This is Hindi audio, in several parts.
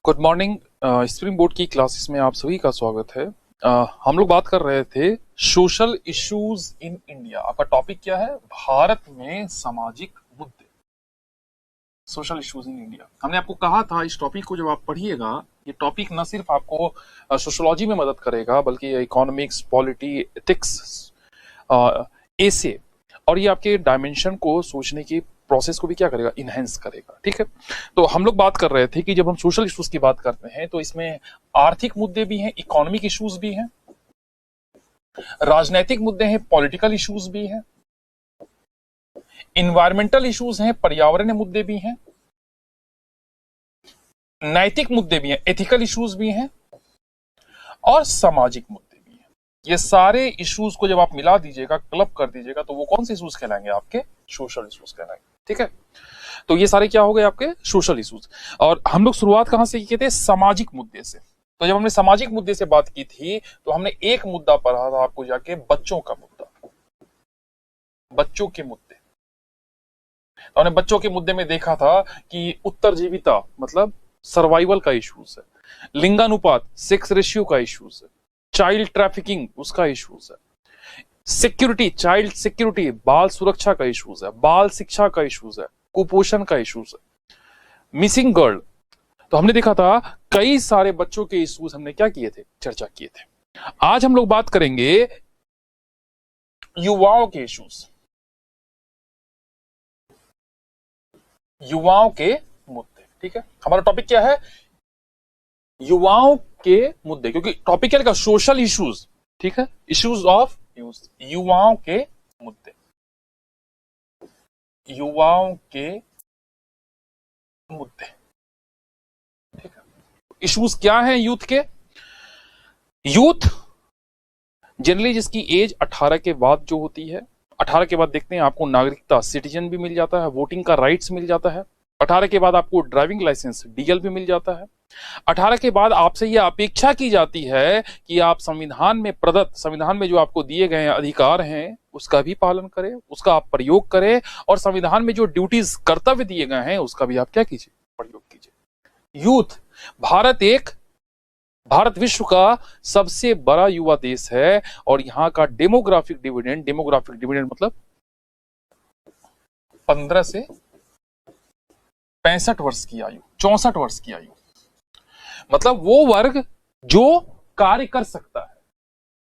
Good morning. स्प्रिंग बोर्ड की क्लासेस में आप सभी का स्वागत है। हम लोग बात कर रहे थे सोशल इश्यूज इन इंडिया। आपका टॉपिक क्या है? भारत में सामाजिक मुद्दे, सोशल इश्यूज इन इंडिया। हमने आपको कहा था इस टॉपिक को जब आप पढ़िएगा, ये टॉपिक न सिर्फ आपको सोशोलॉजी में मदद करेगा बल्कि इकोनॉमिक्स, पॉलिटी, एथिक्स, ऐसे, और ये आपके डायमेंशन को सोचने की प्रोसेस को भी क्या करेगा? इनहेंस करेगा। ठीक है, तो हम लोग बात कर रहे थे कि जब हम सोशल इश्यूज की बात करते हैं तो इसमें आर्थिक मुद्दे भी हैं, इकोनॉमिक इश्यूज भी हैं, राजनीतिक मुद्दे हैं, पॉलिटिकल इश्यूज भी हैं, इन्वायरमेंटल इश्यूज हैं, पर्यावरण मुद्दे भी हैं, नैतिक मुद्दे भी हैं, एथिकल इश्यूज भी हैं, और सामाजिक मुद्दे भी हैं। ये सारे इश्यूज को जब आप मिला दीजिएगा, क्लब कर दीजिएगा, तो वो कौन से इश्यूज कहलाएंगे? आपके सोशल इश्यूज कहलाएंगे। ठीक है, तो ये सारे क्या हो गए? आपके सोशल इश्यूज। और हम लोग शुरुआत कहां से की थे? सामाजिक मुद्दे से। तो जब हमने सामाजिक मुद्दे से बात की थी तो हमने एक मुद्दा पढ़ा था आपको जाके, बच्चों का मुद्दा, बच्चों के मुद्दे। तो हमने बच्चों के मुद्दे में देखा था कि उत्तरजीविता मतलब सर्वाइवल का इश्यूज है, लिंगानुपात सेक्स रेशियो का इश्यूज है, चाइल्ड ट्रैफिकिंग उसका इश्यूज है, सिक्योरिटी चाइल्ड सिक्योरिटी बाल सुरक्षा का इश्यूज है, बाल शिक्षा का इश्यूज है, कुपोषण का इश्यूज है, मिसिंग गर्ल। तो हमने देखा था कई सारे बच्चों के इश्यूज हमने क्या किए थे? चर्चा किए थे। आज हम लोग बात करेंगे युवाओं के इश्यूज, युवाओं के मुद्दे। ठीक है, हमारा टॉपिक क्या है? युवाओं के मुद्दे, क्योंकि टॉपिक क्या लिखा? Social issues. ठीक है, इश्यूज ऑफ यूथ, युवाओं के मुद्दे, युवाओं के मुद्दे। ठीक है, इश्यूज क्या हैं यूथ के? यूथ जनरली जिसकी एज 18 के बाद जो होती है, 18 के बाद देखते हैं आपको नागरिकता सिटीजन भी मिल जाता है, वोटिंग का राइट्स मिल जाता है। 18 के बाद आपको ड्राइविंग लाइसेंस डीएल भी मिल जाता है। 18 के बाद आपसे यह अपेक्षा की जाती है कि आप संविधान में प्रदत्त, संविधान में जो आपको दिए गए अधिकार हैं उसका भी पालन करें, उसका आप प्रयोग करें, और संविधान में जो ड्यूटीज कर्तव्य दिए गए हैं उसका भी आप क्या कीजिए? प्रयोग कीजिए। यूथ, भारत विश्व का सबसे बड़ा युवा देश है और यहाँ का डेमोग्राफिक डिविडेंड मतलब 15 से 65 वर्ष की आयु, 64 वर्ष की आयु, मतलब वो वर्ग जो कार्य कर सकता है,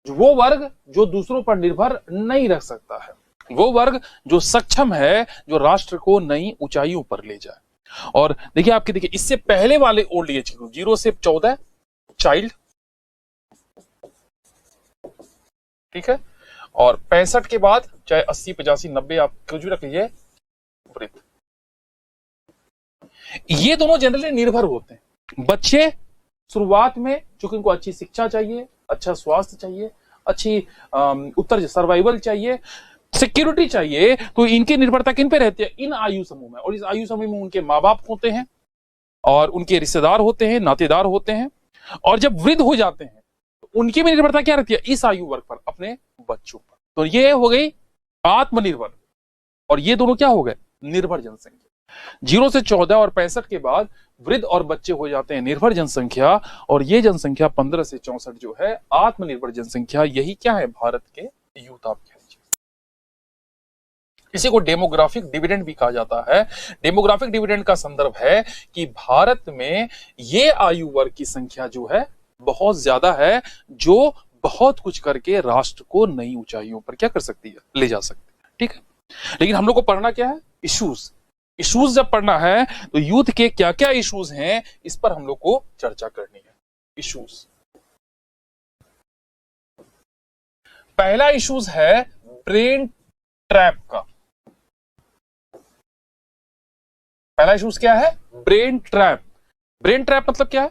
वो वर्ग जो दूसरों पर निर्भर नहीं रह सकता है, वो वर्ग जो सक्षम है, जो राष्ट्र को नई ऊंचाइयों पर ले जाए। और देखिए इससे पहले वाले ओल्ड एज ग्रुप 0 से 14 चाइल्ड, ठीक है, और 65 के बाद चाहे 80, 85, 90 आप कुछ भी रख लीजिए, वृद्ध। ये दोनों जनरली निर्भर होते हैं। बच्चे शुरुआत में चूंकि उनको अच्छी शिक्षा चाहिए, अच्छा स्वास्थ्य चाहिए, अच्छी उत्तर सर्वाइवल चाहिए, सिक्योरिटी चाहिए, तो इनकी निर्भरता किन पे रहती है? इन आयु समूह में। और इस आयु समूह में उनके माँ बाप होते हैं और उनके रिश्तेदार होते हैं, नातेदार होते हैं, और जब वृद्ध हो जाते हैं तो उनकी भी निर्भरता क्या रहती है? इस आयु वर्ग पर, अपने बच्चों पर। तो ये हो गई आत्मनिर्भर, और ये दोनों क्या हो गए? निर्भर जनसंख्या। 0 से 14 और 65 के बाद वृद्ध और बच्चे हो जाते हैं निर्भर जनसंख्या, और ये जनसंख्या 15 से 64 जो है आत्मनिर्भर जनसंख्या। यही क्या है? भारत के यूथ आप कह लीजिए। इसी को डेमोग्राफिक डिविडेंड भी कहा जाता है। डेमोग्राफिक डिविडेंड का संदर्भ है कि भारत में ये आयु वर्ग की संख्या जो है बहुत ज्यादा है, जो बहुत कुछ करके राष्ट्र को नई ऊंचाइयों पर क्या कर सकती है? ले जा सकती है। ठीक है, लेकिन हम लोग को पढ़ना क्या है? इश्यूज। इश्यूज जब पढ़ना है तो यूथ के क्या क्या इश्यूज हैं इस पर हम लोग को चर्चा करनी है। इश्यूज, पहला इश्यूज है ब्रेन ट्रैप का। पहला इश्यूज क्या है? Brain trap. ब्रेन ट्रैप मतलब क्या है?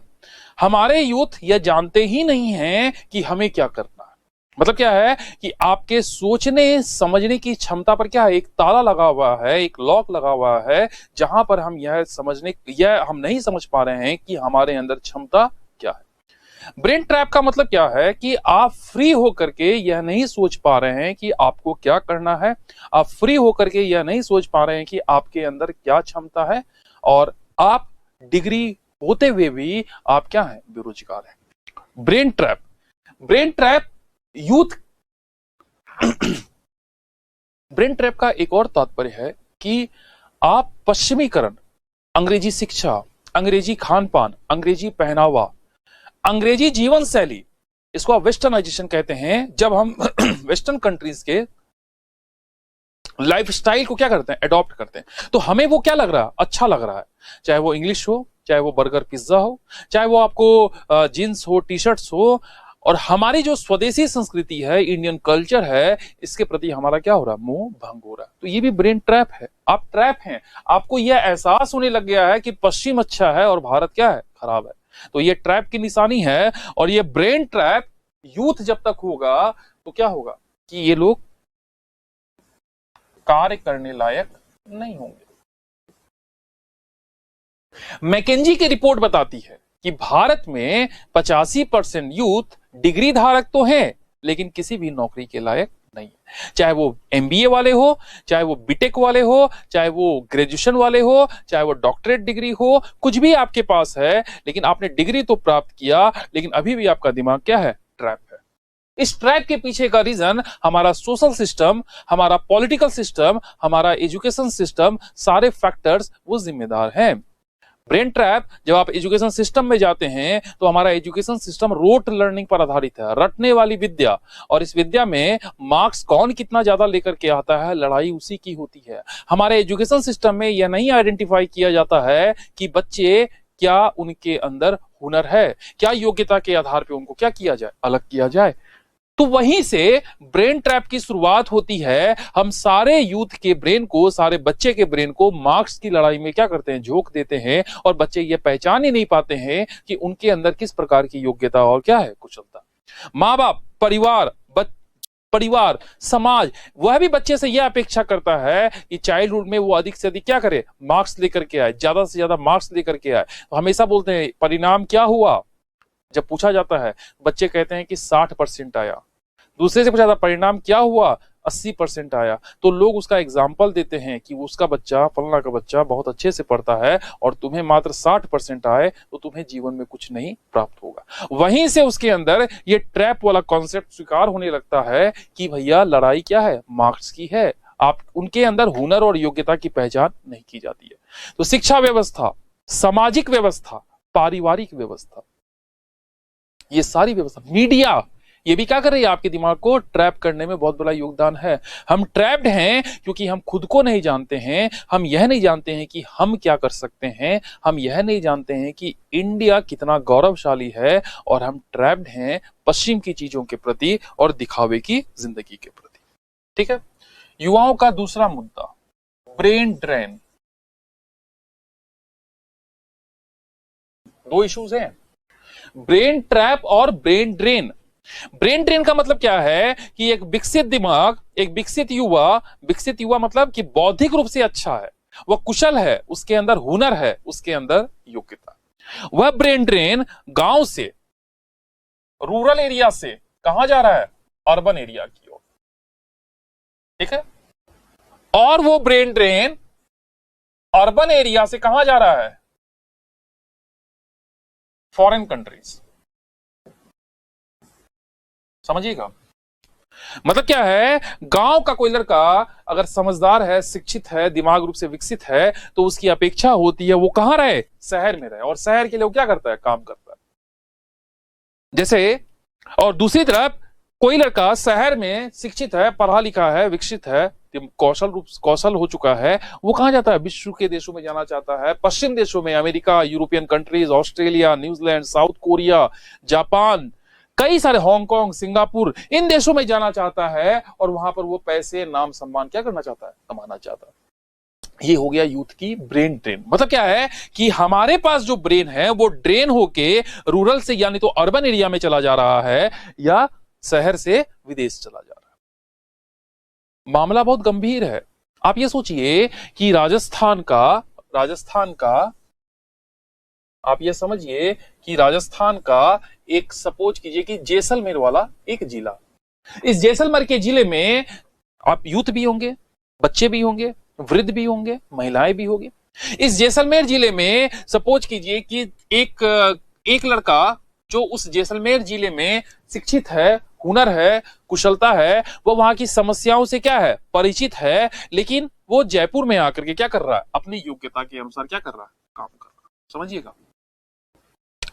हमारे यूथ यह जानते ही नहीं है कि हमें क्या करना है। मतलब क्या है कि आपके सोचने समझने की क्षमता पर क्या है? एक ताला लगा हुआ है, एक लॉक लगा हुआ है, जहां पर हम यह हम नहीं समझ पा रहे हैं कि हमारे अंदर क्षमता क्या है। ब्रेन ट्रैप का मतलब क्या है कि आप फ्री होकर के यह नहीं सोच पा रहे हैं कि आपको क्या करना है, आप फ्री होकर के यह नहीं सोच पा रहे हैं कि आपके अंदर क्या क्षमता है, और आप डिग्री होते हुए भी आप क्या हैं, बेरोजगार हैं। Brain trap, brain trap youth brain trap का एक और तात्पर्य है कि आप पश्चिमीकरण, अंग्रेजी शिक्षा, अंग्रेजी खान पान, अंग्रेजी पहनावा, अंग्रेजी जीवन शैली, इसको आप वेस्टर्नाइजेशन कहते हैं। जब हम वेस्टर्न कंट्रीज के लाइफस्टाइल को क्या करते हैं, अडॉप्ट करते हैं, तो हमें वो क्या लग रहा है, अच्छा लग रहा है। चाहे वो इंग्लिश हो, चाहे वो बर्गर पिज्जा हो, चाहे वो आपको जींस हो, टी शर्ट्स हो, और हमारी जो स्वदेशी संस्कृति है, इंडियन कल्चर है, इसके प्रति हमारा क्या हो रहा है, मोह भंग हो रहा है। तो ये भी ब्रेन ट्रैप है। आप ट्रैप हैं, आपको यह एहसास होने लग गया है कि पश्चिम अच्छा है और भारत क्या है, खराब है। तो ये ट्रैप की निशानी है। और ये ब्रेन ट्रैप यूथ जब तक होगा तो क्या होगा कि ये लोग कार्य करने लायक नहीं होंगे। मैकेंजी की रिपोर्ट बताती है कि भारत में 85% यूथ डिग्री धारक तो हैं, लेकिन किसी भी नौकरी के लायक नहीं है। चाहे वो एमबीए वाले हो, चाहे वो बीटेक वाले हो, चाहे वो ग्रेजुएशन वाले हो, चाहे वो डॉक्टरेट डिग्री हो, कुछ भी आपके पास है, लेकिन आपने डिग्री तो प्राप्त किया, लेकिन अभी भी आपका दिमाग क्या है, ट्रैप है। इस ट्रैप के पीछे का रीजन हमारा सोशल सिस्टम, हमारा पॉलिटिकल सिस्टम, हमारा एजुकेशन सिस्टम, सारे फैक्टर्स वो जिम्मेदार हैं। ब्रेन ट्रैप, जब आप एजुकेशन सिस्टम में जाते हैं तो हमारा एजुकेशन सिस्टम रोट लर्निंग पर आधारित है, रटने वाली विद्या। और इस विद्या में मार्क्स कौन कितना ज्यादा लेकर के आता है, लड़ाई उसी की होती है। हमारे एजुकेशन सिस्टम में यह नहीं आइडेंटिफाई किया जाता है कि बच्चे क्या, उनके अंदर हुनर है, क्या योग्यता के आधार पर उनको क्या किया जाए, अलग किया जाए। तो वहीं से ब्रेन ट्रैप की शुरुआत होती है। हम सारे यूथ के ब्रेन को, सारे बच्चे के ब्रेन को मार्क्स की लड़ाई में क्या करते हैं, झोंक देते हैं, और बच्चे ये पहचान ही नहीं पाते हैं कि उनके अंदर किस प्रकार की योग्यता और क्या है, कुशलता। माँ बाप, परिवार, समाज, वह भी बच्चे से यह अपेक्षा करता है कि चाइल्डहुड में वो अधिक से अधिक क्या करे, मार्क्स लेकर के आए, ज्यादा से ज्यादा मार्क्स लेकर के आए। तो हमेशा बोलते हैं परिणाम क्या हुआ, जब पूछा जाता है बच्चे कहते हैं कि 60% आया। दूसरे से पूछा जाता परिणाम क्या हुआ, 80% आया। तो लोग उसका एग्जाम्पल देते हैं कि उसका बच्चा, फलना का बच्चा बहुत अच्छे से पढ़ता है और तुम्हें मात्र 60% आए तो तुम्हें जीवन में कुछ नहीं प्राप्त होगा। वहीं से उसके अंदर ये ट्रैप वाला कॉन्सेप्ट स्वीकार होने लगता है कि भैया लड़ाई क्या है, मार्क्स की है। आप उनके अंदर हुनर और योग्यता की पहचान नहीं की जाती है। तो शिक्षा व्यवस्था, सामाजिक व्यवस्था, पारिवारिक व्यवस्था, ये सारी व्यवस्था, मीडिया, ये भी क्या कर रही है, आपके दिमाग को ट्रैप करने में बहुत बड़ा योगदान है। हम ट्रैप्ड हैं क्योंकि हम खुद को नहीं जानते हैं। हम यह नहीं जानते हैं कि हम क्या कर सकते हैं। हम यह नहीं जानते हैं कि इंडिया कितना गौरवशाली है। और हम ट्रैप्ड हैं पश्चिम की चीजों के प्रति और दिखावे की जिंदगी के प्रति। ठीक है। युवाओं का दूसरा मुद्दा, ब्रेन ड्रेन। दो इश्यूज हैं, ब्रेन ट्रैप और ब्रेन ड्रेन। ब्रेन ड्रेन का मतलब क्या है कि एक विकसित दिमाग, एक विकसित युवा मतलब कि बौद्धिक रूप से अच्छा है, वह कुशल है, उसके अंदर हुनर है, उसके अंदर योग्यता। वह ब्रेन ड्रेन गांव से, रूरल एरिया से कहां जा रहा है, अर्बन एरिया की ओर। ठीक है। और वो ब्रेन ड्रेन अर्बन एरिया से कहां जा रहा है, फॉरेन कंट्रीज। समझिएगा, मतलब क्या है, गांव का कोई लड़का अगर समझदार है, शिक्षित है, दिमाग रूप से विकसित है, तो उसकी अपेक्षा होती है वो कहां रहे, शहर में रहे। और शहर के लिए वो क्या करता है, काम करता है। जैसे, और दूसरी तरफ कोई लड़का शहर में शिक्षित है, पढ़ा लिखा है, विकसित है, कौशल हो चुका है, वो कहां जाता है, विश्व के देशों में जाना चाहता है, पश्चिम देशों में, America, European countries, Australia, New Zealand, south Korea, Japan, कई सारे, हांगकांग, सिंगापुर, इन देशों में जाना चाहता है। और वहां पर वो पैसे, नाम, सम्मान क्या करना चाहता है, कमाना चाहता है। ये हो गया यूथ की ब्रेन ड्रेन। मतलब क्या है कि हमारे पास जो ब्रेन है वो ड्रेन होके रूरल से यानी तो अर्बन एरिया में चला जा रहा है, या शहर से विदेश चला जा रहा है। मामला बहुत गंभीर है। आप ये सोचिए कि राजस्थान का आप ये समझिए कि राजस्थान का एक, सपोज कीजिए कि जैसलमेर वाला एक जिला, इस जैसलमेर के जिले में आप यूथ भी होंगे, बच्चे भी होंगे, वृद्ध भी होंगे, महिलाएं भी होंगी। इस जैसलमेर जिले में सपोज कीजिए कि एक लड़का जो उस जैसलमेर जिले में शिक्षित है, हुनर है, कुशलता है, वो वहां की समस्याओं से क्या है, परिचित है, लेकिन वो जयपुर में आकर के क्या कर रहा है, अपनी योग्यता के अनुसार क्या कर रहा है, काम कर रहा है। समझिएगा,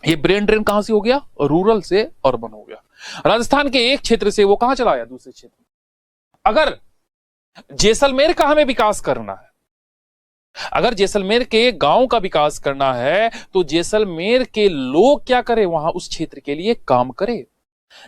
ये ब्रेन ड्रेन कहां से हो गया, रूरल से अर्बन हो गया। राजस्थान के एक क्षेत्र से वो कहां चला आया, दूसरे क्षेत्र में। अगर जैसलमेर का हमें विकास करना है, अगर जैसलमेर के गांव का विकास करना है, तो जैसलमेर के लोग क्या करें, वहां उस क्षेत्र के लिए काम करें।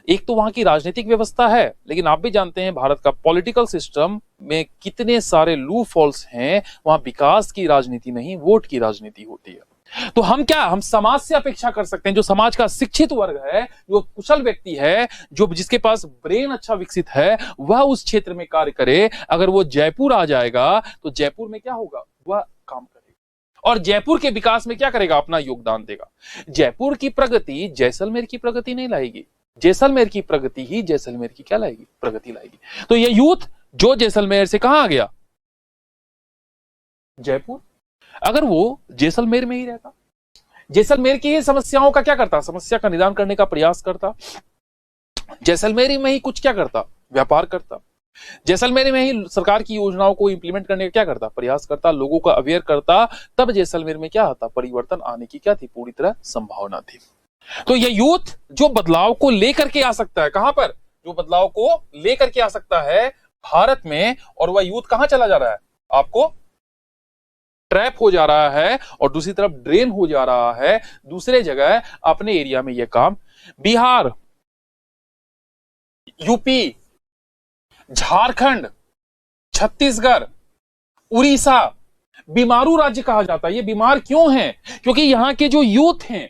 एक तो वहां की राजनीतिक व्यवस्था है, लेकिन आप भी जानते हैं भारत का पॉलिटिकल सिस्टम में कितने सारे लूप होल्स हैं। वहां विकास की राजनीति नहीं, वोट की राजनीति होती है। तो हम समाज से अपेक्षा कर सकते हैं, जो समाज का शिक्षित वर्ग है, जो कुशल व्यक्ति है, जो जिसके पास ब्रेन अच्छा विकसित है, वह उस क्षेत्र में कार्य करे। अगर वो जयपुर आ जाएगा तो जयपुर में क्या होगा, वह काम करेगा और जयपुर के विकास में क्या करेगा, अपना योगदान देगा। जयपुर की प्रगति जैसलमेर की प्रगति नहीं लाएगी, जैसलमेर की प्रगति ही जैसलमेर की क्या लाएगी, प्रगति लाएगी। तो ये यूथ जो जैसलमेर से कहां आ गया, जयपुर, अगर वो जैसलमेर में ही रहता, जैसलमेर की समस्याओं का क्या करता, समस्या का निदान करने का प्रयास करता, जैसलमेर में ही कुछ क्या करता, व्यापार करता, जैसलमेर में ही सरकार की योजनाओं को इंप्लीमेंट करने का क्या करता, प्रयास करता, लोगों को अवेयर करता, तब जैसलमेर में क्या आता, परिवर्तन आने की क्या थी, पूरी तरह संभावना थी। तो ये यूथ जो बदलाव को लेकर के आ सकता है, कहां पर, जो बदलाव को लेकर के आ सकता है भारत में, और वह यूथ कहां चला जा रहा है, आपको ट्रैप हो जा रहा है और दूसरी तरफ ड्रेन हो जा रहा है दूसरे जगह अपने एरिया में। यह काम बिहार, यूपी, झारखंड, छत्तीसगढ़, उड़ीसा बीमारू राज्य कहा जाता है। ये बीमार क्यों है, क्योंकि यहां के जो यूथ हैं,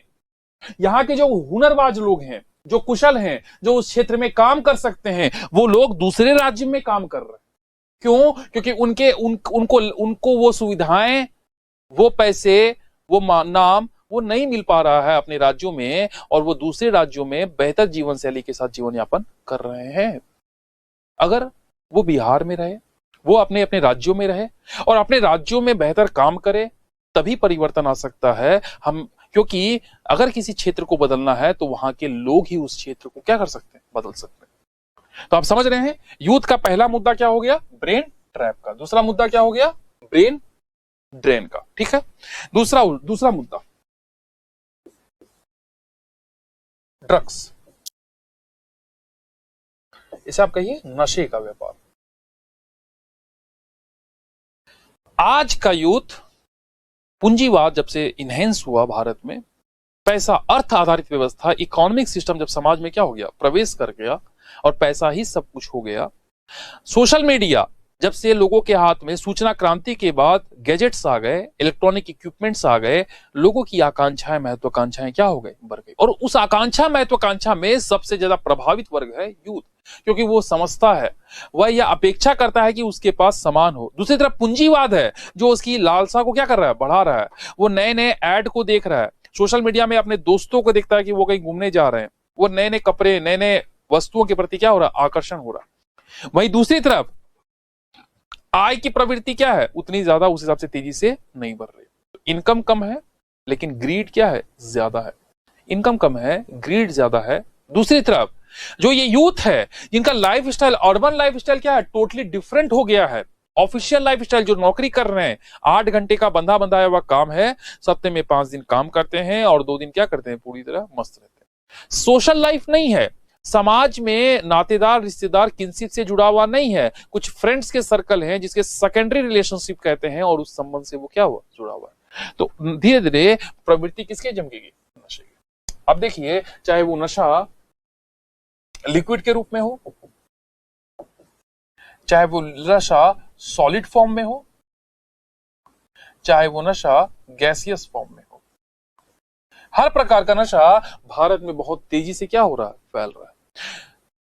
यहां के जो हुनरबाज लोग हैं, जो कुशल हैं, जो उस क्षेत्र में काम कर सकते हैं, वो लोग दूसरे राज्य में काम कर रहे हैं। क्यों, क्योंकि उनको वो सुविधाएं, वो पैसे, वो नाम वो नहीं मिल पा रहा है अपने राज्यों में, और वो दूसरे राज्यों में बेहतर जीवन शैली के साथ जीवन यापन कर रहे हैं। अगर वो बिहार में रहे, वो अपने अपने राज्यों में रहे और अपने राज्यों में बेहतर काम करे, तभी परिवर्तन आ सकता है। क्योंकि अगर किसी क्षेत्र को बदलना है तो वहां के लोग ही उस क्षेत्र को क्या कर सकते हैं, बदल सकते हैं। तो आप समझ रहे हैं, यूथ का पहला मुद्दा क्या हो गया, ब्रेन ट्रैप का। दूसरा मुद्दा क्या हो गया, ब्रेन ड्रेन का। ठीक है, दूसरा मुद्दा ड्रग्स, इसे आप कहिए नशे का व्यापार। आज का यूथ, पूंजीवाद जब से इनहेंस हुआ भारत में, पैसा, अर्थ आधारित व्यवस्था, इकोनॉमिक सिस्टम जब समाज में क्या हो गया, प्रवेश कर गया और पैसा ही सब कुछ हो गया। सोशल मीडिया जब से लोगों के हाथ में, सूचना क्रांति के बाद गैजेट्स आ गए, इलेक्ट्रॉनिक इक्विपमेंट्स आ गए, लोगों की आकांक्षाएं, महत्वाकांक्षाएं क्या हो गई, बढ़ गई। और उस आकांक्षा महत्वाकांक्षा में सबसे ज्यादा प्रभावित वर्ग है यूथ, क्योंकि वो समझता है, वह यह अपेक्षा करता है कि उसके पास सामान हो। दूसरी तरफ पूंजीवाद है जो उसकी लालसा को क्या कर रहा है, बढ़ा रहा है। वो नए नए ऐड को देख रहा है, सोशल मीडिया में अपने दोस्तों को देखता है कि वो कहीं घूमने जा रहे हैं, वो नए नए कपड़े, नए नए वस्तुओं के प्रति क्या हो रहा है, आकर्षण हो रहा है। वहीं दूसरी तरफ आय की प्रवृत्ति क्या है, उतनी ज्यादा उस हिसाब से तेजी से नहीं बढ़ रही। तो इनकम कम है लेकिन ग्रीड क्या है, ज्यादा है। इनकम कम है, ग्रीड ज्यादा है। दूसरी तरफ जो ये यूथ है, जिनका life style, urban life style क्या है, टोटली डिफरेंट हो गया है। ऑफिशियल लाइफ स्टाइल, जो नौकरी कर रहे हैं, 8 घंटे का बंधा बंधाया हुआ काम है, सप्ताह में 5 दिन काम करते हैं और 2 दिन क्या करते हैं, पूरी तरह मस्त रहते हैं। सोशल लाइफ नहीं है, समाज में नातेदार, रिश्तेदार, किनशिप से जुड़ा हुआ नहीं है। कुछ फ्रेंड्स के सर्कल हैं जिसके सेकेंडरी रिलेशनशिप कहते हैं, और उस संबंध से वो क्या हुआ, जुड़ा हुआ है। तो धीरे धीरे प्रवृत्ति किसके जमकेगी, नशे की। अब देखिए, चाहे वो नशा लिक्विड के रूप में हो, चाहे वो नशा सॉलिड फॉर्म में हो, चाहे वो नशा गैसियस फॉर्म में हो, हर प्रकार का नशा भारत में बहुत तेजी से क्या हो रहा है, फैल रहा है।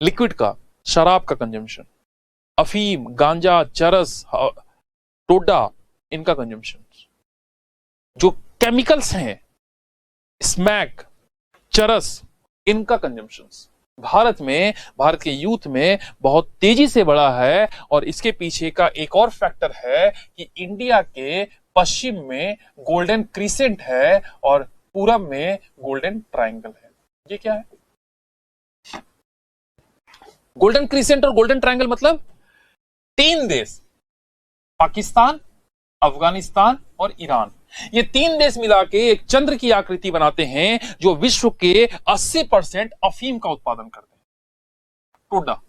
लिक्विड का, शराब का कंजम्पशन, अफीम, गांजा, चरस, टोडा, इनका कंजम्पशन, जो केमिकल्स हैं, स्मैक, चरस, इनका कंजम्पशन भारत में, भारत के यूथ में बहुत तेजी से बढ़ा है। और इसके पीछे का एक और फैक्टर है कि इंडिया के पश्चिम में गोल्डन क्रीसेंट है और पूरब में गोल्डन ट्रायंगल है। ये क्या है? गोल्डन क्रीसेंट और गोल्डन ट्रायंगल मतलब 3 देश, पाकिस्तान, अफगानिस्तान और ईरान, ये 3 देश मिला के एक चंद्र की आकृति बनाते हैं जो विश्व के 80% अफीम का उत्पादन करते हैं। टोडा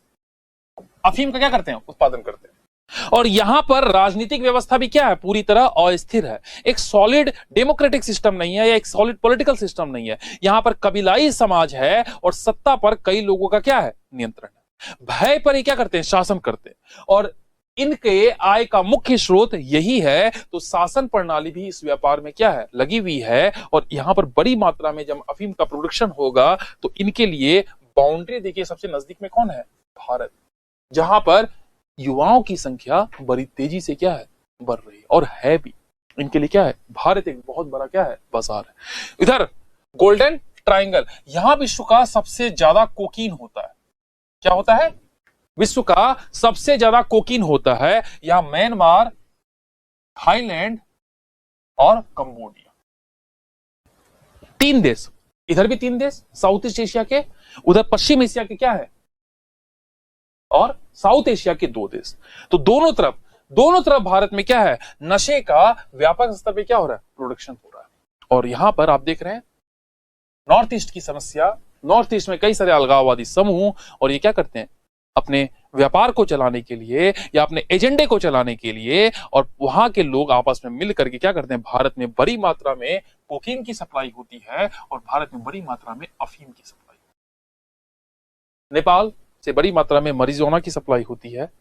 अफीम का क्या करते हैं? उत्पादन करते हैं। और यहां पर राजनीतिक व्यवस्था भी क्या है? पूरी तरह अस्थिर है। एक सॉलिड डेमोक्रेटिक सिस्टम नहीं है या एक सॉलिड पॉलिटिकल सिस्टम नहीं है। यहां पर कबीलाई समाज है और सत्ता पर कई लोगों का क्या है? नियंत्रण है। भय पर ये क्या करते हैं? शासन करते हैं और इनके आय का मुख्य स्रोत यही है। तो शासन प्रणाली भी इस व्यापार में क्या है? लगी हुई है। और यहां पर बड़ी मात्रा में जब अफीम का प्रोडक्शन होगा तो इनके लिए बाउंड्री देखिए, सबसे नजदीक में कौन है? भारत, जहां पर युवाओं की संख्या बड़ी तेजी से क्या है? बढ़ रही है और है भी। इनके लिए क्या है? भारत एक बहुत बड़ा क्या है? बाजार है। इधर गोल्डन ट्रायंगल, यहां विश्व का सबसे ज्यादा कोकीन होता है। क्या होता है? विश्व का सबसे ज्यादा कोकीन होता है। यहां म्यांमार, थाईलैंड और कंबोडिया, 3 देश। इधर भी 3 देश साउथ ईस्ट एशिया के, उधर पश्चिम एशिया के क्या है? और साउथ एशिया के 2 देश। तो दोनों तरफ भारत में क्या है? नशे का व्यापक स्तर पे क्या हो रहा है? प्रोडक्शन हो रहा है। और यहां पर आप देख रहे हैं नॉर्थ ईस्ट की समस्या। नॉर्थ ईस्ट में कई सारे अलगाववादी समूह, और ये क्या करते हैं? अपने व्यापार को चलाने के लिए या अपने एजेंडे को चलाने के लिए, और वहां के लोग आपस में मिल करके क्या करते हैं? भारत में बड़ी मात्रा में कोकीन की सप्लाई होती है और भारत में बड़ी मात्रा में अफीम की सप्लाई। नेपाल से बड़ी मात्रा में marijuana की सप्लाई होती है।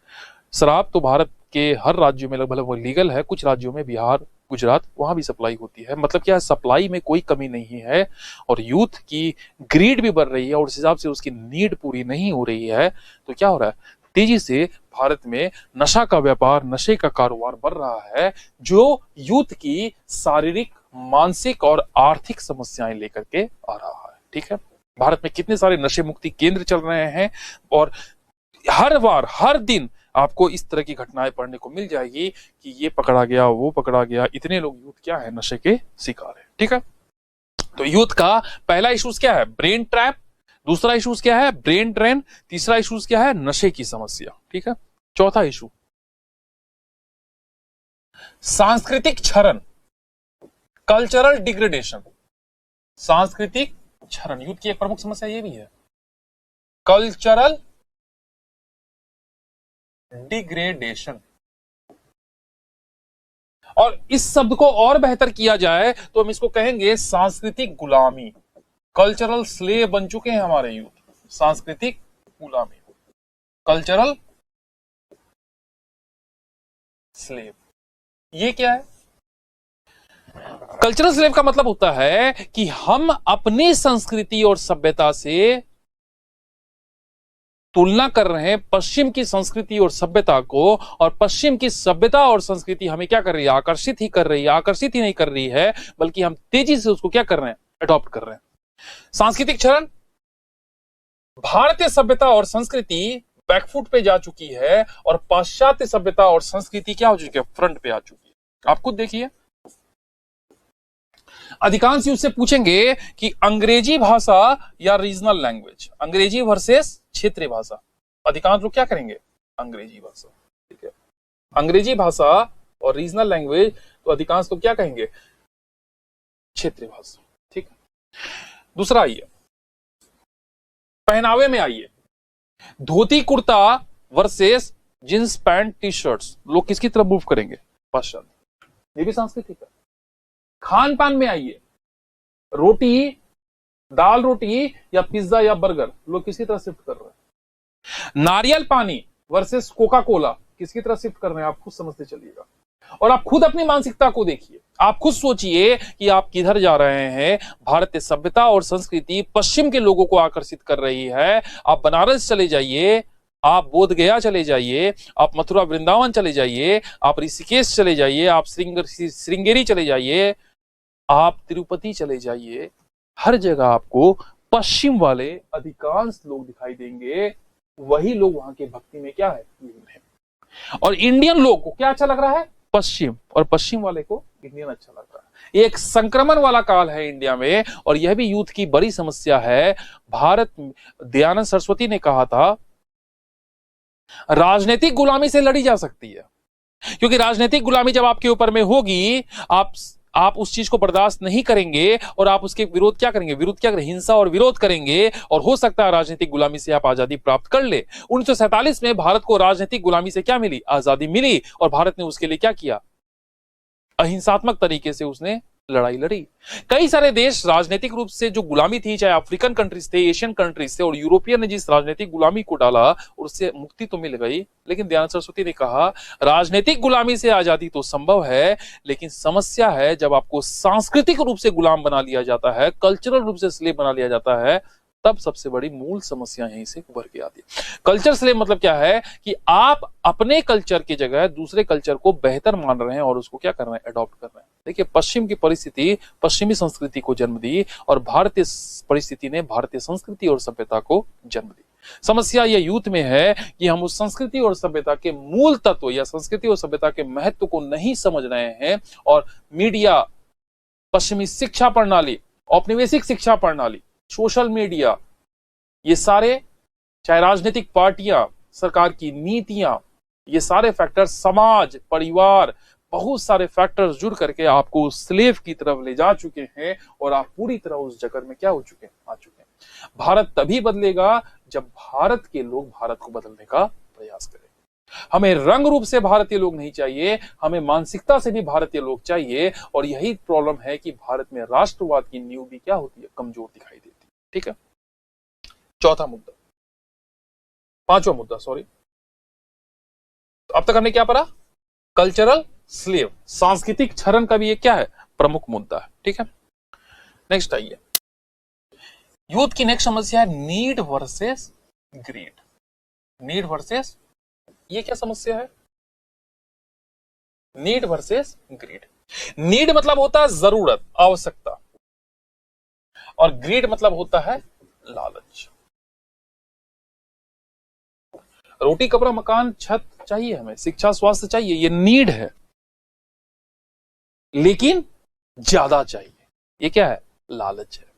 शराब तो भारत के हर राज्यों में लगभग लीगल है। कुछ राज्यों में, बिहार, गुजरात, वहां भी सप्लाई होती है। मतलब क्या है? सप्लाई में कोई कमी नहीं है। और यूथ की ग्रीड भी बढ़ रही है और उस हिसाब से उसकी नीड पूरी नहीं हो रही है। तो क्या हो रहा है? तेजी से भारत में नशा का व्यापार, नशे का कारोबार बढ़ रहा है, जो यूथ की शारीरिक, मानसिक और आर्थिक समस्याएं लेकर के आ रहा है। ठीक है, भारत में कितने सारे नशे मुक्ति केंद्र चल रहे हैं और हर बार, हर दिन आपको इस तरह की घटनाएं पढ़ने को मिल जाएगी कि ये पकड़ा गया, वो पकड़ा गया। इतने लोग यूथ क्या है? नशे के शिकार है। ठीक है, तो यूथ का पहला इश्यूज क्या है? Brain trap. दूसरा इश्यूज क्या है? Brain drain. तीसरा इश्यूज क्या है? नशे की समस्या। ठीक है, चौथा इशू सांस्कृतिक क्षरण, कल्चरल डिग्रेडेशन। सांस्कृतिक क्षरण यूथ की एक प्रमुख समस्या ये भी है, कल्चरल डिग्रेडेशन। और इस शब्द को और बेहतर किया जाए तो हम इसको कहेंगे सांस्कृतिक गुलामी। कल्चरल स्लेव बन चुके हैं हमारे यूथ, सांस्कृतिक गुलामी, कल्चरल स्लेव। ये क्या है? कल्चरल स्लेव का मतलब होता है कि हम अपनी संस्कृति और सभ्यता से तुलना कर रहे हैं पश्चिम की संस्कृति और सभ्यता को, और पश्चिम की सभ्यता और संस्कृति हमें क्या कर रही है? आकर्षित ही कर रही है। आकर्षित ही नहीं कर रही है बल्कि हम तेजी से उसको क्या कर रहे हैं? अडॉप्ट कर रहे हैं। सांस्कृतिक क्षरण, भारतीय सभ्यता और संस्कृति बैकफुट पे जा चुकी है और पाश्चात्य सभ्यता और संस्कृति क्या हो चुकी है? फ्रंट पे आ चुकी है। आप खुद देखिए, अधिकांश उससे पूछेंगे कि अंग्रेजी भाषा या रीजनल लैंग्वेज, अंग्रेजी वर्सेस क्षेत्रीय भाषा। अधिकांश लोग क्या करेंगे? अंग्रेजी भाषा। ठीक है, अंग्रेजी भाषा और रीजनल लैंग्वेज, तो अधिकांश लोग क्या कहेंगे? क्षेत्रीय भाषा। ठीक है, दूसरा आइए पहनावे में आइए, dhoti kurta versus jeans pant T shirts. लोग किसकी तरफ मूव करेंगे? पाश्चात्य। ये भी सांस्कृतिक है। खान पान में आइए, रोटी, दाल रोटी या पिज्जा या बर्गर, लोग किसकी तरफ शिफ्ट कर रहे हैं? नारियल पानी वर्सेस कोका कोला, किसकी तरफ शिफ्ट कर रहे हैं? आप खुद समझते चलिएगा और आप खुद अपनी मानसिकता को देखिए। आप खुद सोचिए कि आप किधर जा रहे हैं। भारतीय सभ्यता और संस्कृति पश्चिम के लोगों को आकर्षित कर रही है। आप बनारस चले जाइए, आप बोध गया चले जाइए, आप मथुरा वृंदावन चले जाइए, आप ऋषिकेश चले जाइए, आप श्रृंगेरी चले जाइए, आप तिरुपति चले जाइए, हर जगह आपको पश्चिम वाले अधिकांश लोग दिखाई देंगे। वही लोग वहां के भक्ति में क्या है? और इंडियन लोग को क्या अच्छा लग रहा है? पश्चिम, और पश्चिम वाले को इंडियन अच्छा लगता है। ये एक संक्रमण वाला काल है इंडिया में, और यह भी यूथ की बड़ी समस्या है। भारत, दयानंद सरस्वती ने कहा था, राजनीतिक गुलामी से लड़ी जा सकती है, क्योंकि राजनीतिक गुलामी जब आपके ऊपर में होगी, आप उस चीज को बर्दाश्त नहीं करेंगे और आप उसके विरोध क्या करेंगे, हिंसा और विरोध करेंगे, और हो सकता है राजनीतिक गुलामी से आप आजादी प्राप्त कर ले। 1947 में भारत को राजनीतिक गुलामी से क्या मिली, आजादी मिली, और भारत ने उसके लिए क्या किया, अहिंसात्मक तरीके से उसने लड़ाई लड़ी। कई सारे देश राजनीतिक रूप से जो गुलामी थी, चाहे अफ्रीकन कंट्रीज थे, एशियन कंट्रीज थे, और यूरोपियन ने जिस राजनीतिक गुलामी को डाला उससे मुक्ति तो मिल गई, लेकिन दयानंद सरस्वती ने कहा राजनीतिक गुलामी से आजादी तो संभव है, लेकिन समस्या है जब आपको सांस्कृतिक रूप से गुलाम बना लिया जाता है, कल्चरल रूप से स्लेव बना लिया जाता है, तब सबसे बड़ी मूल समस्या यहीं से उभर के आती है। कल्चर स्लेव मतलब क्या है कि आप अपने कल्चर की जगह दूसरे कल्चर को बेहतर मान रहे हैं और उसको क्या कर रहे हैं, अडॉप्ट कर रहे हैं। देखिए, पश्चिम की परिस्थिति पश्चिमी संस्कृति को जन्म दी, और भारतीय परिस्थिति ने भारतीय संस्कृति और सभ्यता को जन्म दी। समस्या यह यूथ में है कि हम उस संस्कृति और सभ्यता के मूल तत्व या संस्कृति और सभ्यता के महत्व को नहीं समझ रहे हैं, और मीडिया, पश्चिमी शिक्षा प्रणाली, औपनिवेशिक शिक्षा प्रणाली, सोशल मीडिया, ये सारे, चाहे राजनीतिक पार्टियां, सरकार की नीतियां, ये सारे फैक्टर, समाज, परिवार, बहुत सारे फैक्टर्स जुड़ करके आपको स्लेव की तरफ ले जा चुके हैं, और आप पूरी तरह उस जगत में क्या हो चुके हैं, आ चुके हैं। भारत तभी बदलेगा जब भारत के लोग भारत को बदलने का प्रयास करें। हमें रंग रूप से भारतीय लोग नहीं चाहिए, हमें मानसिकता से भी भारतीय लोग चाहिए, और यही प्रॉब्लम है कि भारत में राष्ट्रवाद की नींव भी क्या होती है, कमजोर दिखाई देती है। ठीक है, चौथा मुद्दा, पांचवा मुद्दा, सॉरी। तो अब तक हमने क्या पढ़ा, कल्चरल स्लेव, सांस्कृतिक क्षरण का भी ये क्या है, प्रमुख मुद्दा है। ठीक है, नेक्स्ट आइए, यूथ की नेक्स्ट समस्या है need versus greed. Need versus, ये क्या समस्या है, नीड वर्सेस ग्रीड। नीड मतलब होता है जरूरत, आवश्यकता, और ग्रीड मतलब होता है लालच। रोटी, कपड़ा, मकान, छत चाहिए हमें, शिक्षा, स्वास्थ्य चाहिए, ये नीड है, लेकिन ज्यादा चाहिए, ये क्या है, लालच है।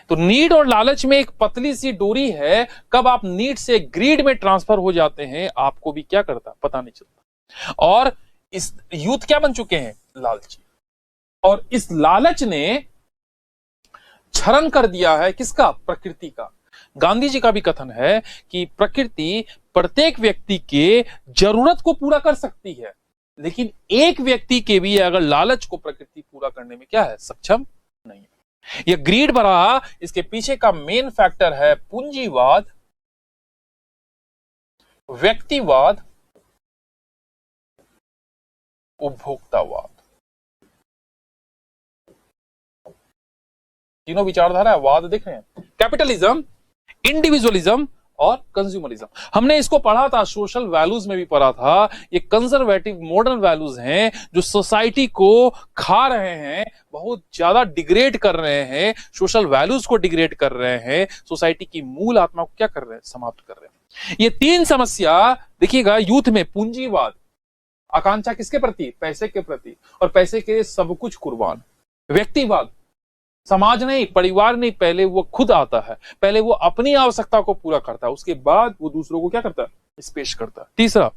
तो नीड और लालच में एक पतली सी डोरी है, कब आप नीड से ग्रीड में ट्रांसफर हो जाते हैं आपको भी क्या करता पता नहीं चलता। और इस यूथ क्या बन चुके हैं, लालची, और इस लालच ने क्षरण कर दिया है किसका, प्रकृति का। गांधी जी का भी कथन है कि प्रकृति प्रत्येक व्यक्ति के जरूरत को पूरा कर सकती है, लेकिन एक व्यक्ति के भी अगर लालच को प्रकृति पूरा करने में क्या है, सक्षम नहीं है। यह ग्रीड बढ़ा, इसके पीछे का मेन फैक्टर है पूंजीवाद, व्यक्तिवाद, उपभोक्तावाद। तीनों विचारधारा वाद देख रहे हैं, कैपिटलिज्म, इंडिविजुअलिज्म और कंज्यूमरिज्म। हमने इसको पढ़ा था, सोशल वैल्यूज में भी पढ़ा था। ये कंजर्वेटिव मॉडर्न वैल्यूज हैं जो सोसाइटी को खा रहे हैं, बहुत ज्यादा डिग्रेड कर रहे हैं, सोशल वैल्यूज को डिग्रेड कर रहे हैं, सोसाइटी की मूल आत्मा को क्या कर रहे हैं, समाप्त कर रहे हैं। ये तीन समस्या देखिएगा यूथ में, पूंजीवाद, आकांक्षा किसके प्रति, पैसे के प्रति, और पैसे के सब कुछ कुर्बान। व्यक्तिवाद, समाज नहीं, परिवार नहीं, पहले वो खुद आता है, पहले वो अपनी आवश्यकता को पूरा करता है, उसके बाद वो दूसरों को क्या करता है, स्पेश करता है। तीसरा,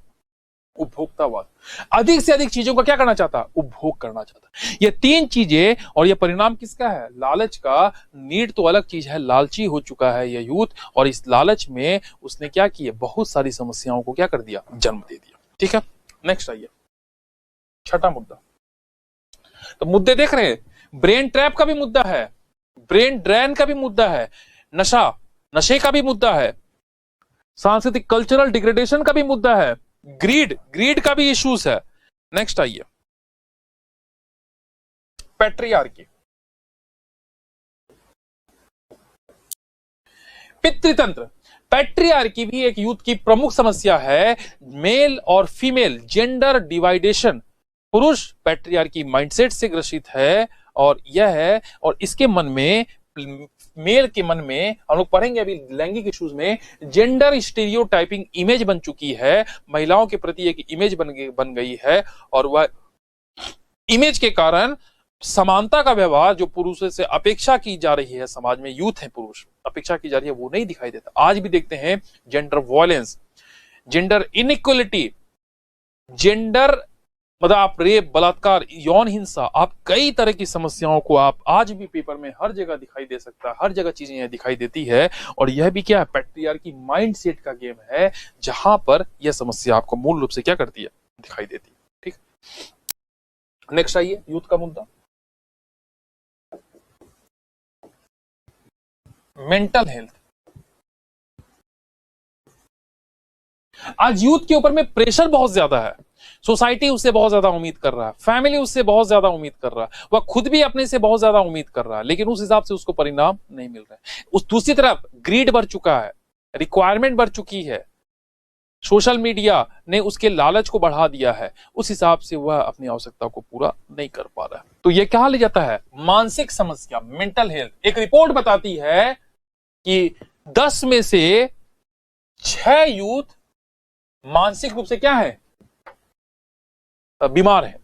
उपभोक्तावाद, अधिक से अधिक चीजों का क्या करना चाहता है, उपभोग करना चाहता है। ये तीन चीजें, और ये परिणाम किसका है, लालच का। नीड तो अलग चीज है, लालची हो चुका है ये यूथ, और इस लालच में उसने क्या किया, बहुत सारी समस्याओं को क्या कर दिया, जन्म दे दिया। ठीक है, नेक्स्ट आइए, छठा मुद्दा। तो मुद्दे देख रहे हैं, ब्रेन ट्रैप का भी मुद्दा है, ब्रेन ड्रेन का भी मुद्दा है, नशे का भी मुद्दा है, सांस्कृतिक कल्चरल डिग्रेडेशन का भी मुद्दा है, ग्रीड का भी इश्यूज है। नेक्स्ट आइए, पैट्रियार्की, पितृतंत्र। पैट्रियार्की भी एक यूथ की प्रमुख समस्या है। मेल और फीमेल जेंडर डिवाइडेशन, पुरुष पैट्रियार्की माइंडसेट से ग्रसित है, और यह है, और इसके मन में, मेल के मन में, हम लोग पढ़ेंगे अभी लैंगिक इश्यूज में, जेंडर स्टीरियोटाइपिंग इमेज बन चुकी है, महिलाओं के प्रति एक इमेज बन गई है, और वह इमेज के कारण समानता का व्यवहार जो पुरुषों से अपेक्षा की जा रही है, समाज में यूथ है, पुरुष अपेक्षा की जा रही है, वो नहीं दिखाई देता। आज भी देखते हैं gender violence, gender inequality, gender मतलब आप रेप, बलात्कार, यौन हिंसा, आप कई तरह की समस्याओं को आप आज भी पेपर में हर जगह दिखाई दे सकता है, हर जगह चीजें यह दिखाई देती है। और यह भी क्या है, पैट्रियार्की माइंडसेट का गेम है, जहां पर यह समस्या आपको मूल रूप से क्या करती है, दिखाई देती है। ठीक, नेक्स्ट आइए, यूथ का मुद्दा, मेंटल हेल्थ। आज यूथ के ऊपर में प्रेशर बहुत ज्यादा है, सोसाइटी उससे बहुत ज्यादा उम्मीद कर रहा है, फैमिली उससे बहुत ज्यादा उम्मीद कर रहा है, वह खुद भी अपने से बहुत ज्यादा उम्मीद कर रहा है, लेकिन उस हिसाब से उसको परिणाम नहीं मिल रहे। उस दूसरी तरफ ग्रीड बढ़ चुका है, रिक्वायरमेंट बढ़ चुकी है, सोशल मीडिया ने उसके लालच को बढ़ा दिया है, उस हिसाब से वह अपनी आवश्यकता को पूरा नहीं कर पा रहा है। तो यह क्या ले जाता है, मानसिक समस्या, मेंटल हेल्थ। एक रिपोर्ट बताती है कि 10 में से 6 यूथ मानसिक रूप से क्या है, बीमार है,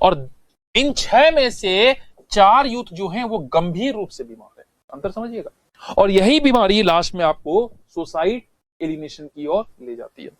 और इन 6 में से 4 यूथ जो हैं वो गंभीर रूप से बीमार है। अंतर समझिएगा। और यही बीमारी लास्ट में आपको सुसाइड, एलिनेशन की ओर ले जाती है।